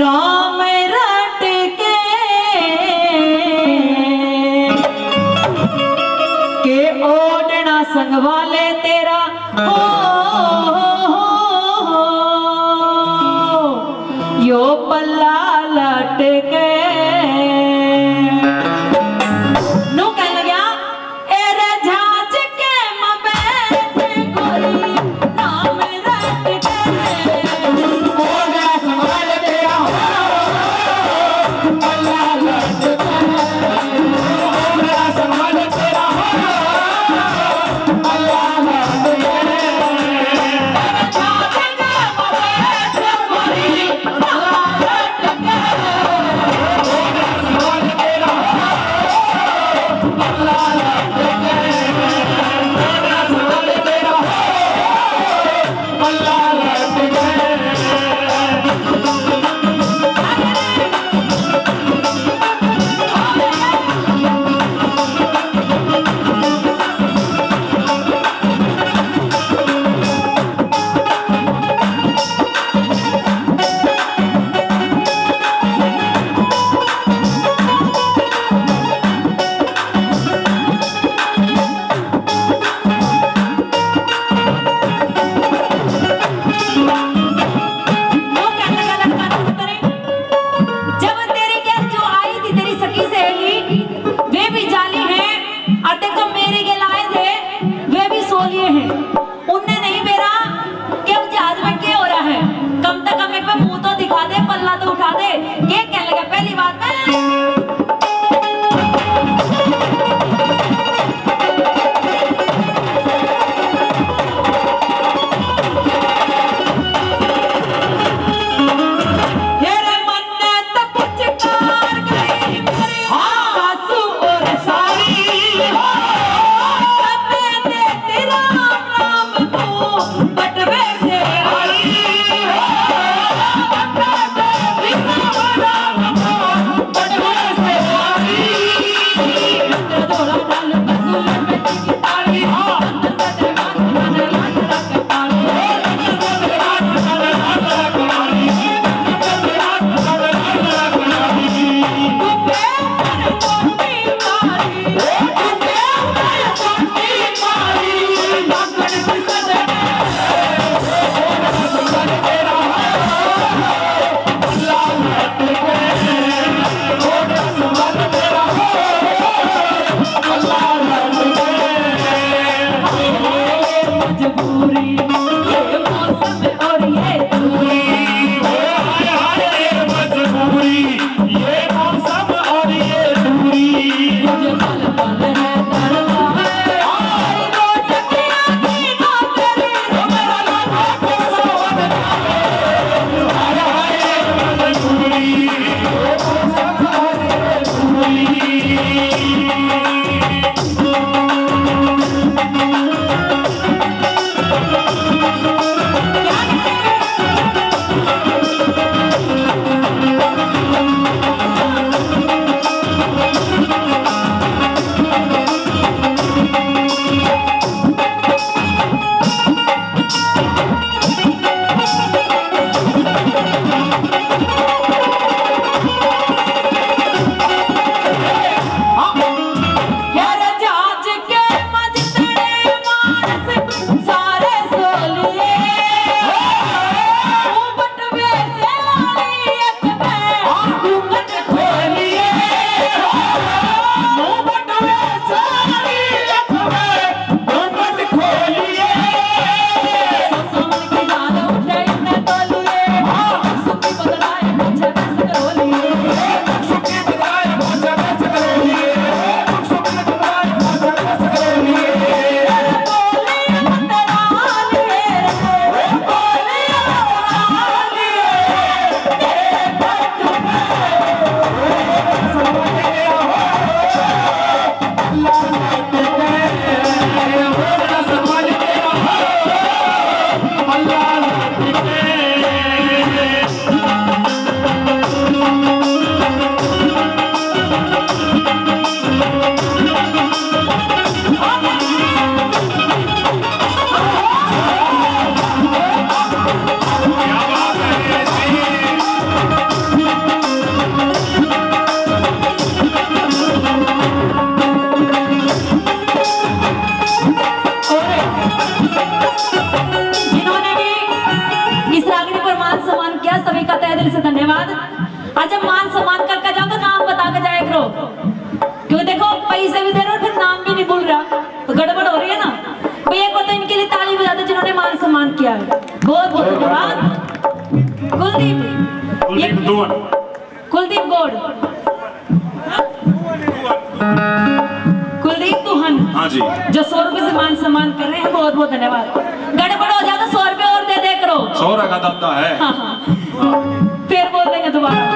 राम रट के ओढ़ना संग वाले तेरा हो यो पल्ला लटके नु कह लग्या एरे झांच के मबैठे कोई राम रट के ओढ़ना संग वाले तेरा हो पल्ला लटके ओढ़ना संग वाले तेरा हो पल्ला लटके झांच के मबैठे कोई राम रट के सभी का तहे दिल से धन्यवाद। आज जब मान सम्मान करके जाओ तो नाम बता के जाया करो, क्योंकि देखो पैसे भी दे रहे हो फिर नाम भी नहीं भूल रहा तो गड़बड़ हो रही है ना। भैया को तो इनके लिए ताली बजा दो जिन्होंने मान सम्मान किया है, बहुत बहुत धन्यवाद। कुलदीप गौड़, कुलदीप दुहन, हाँ जी, जो 100 रुपए से मान सम्मान कर रहे हैं, बहुत बहुत धन्यवाद। गड़बड़ हो जाए तो 100 रुपए और दे दे करो। 100 का दाता है। हाँ हाँ, फिर बोल देंगे दोबारा।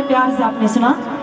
प्यार से आपने सुना।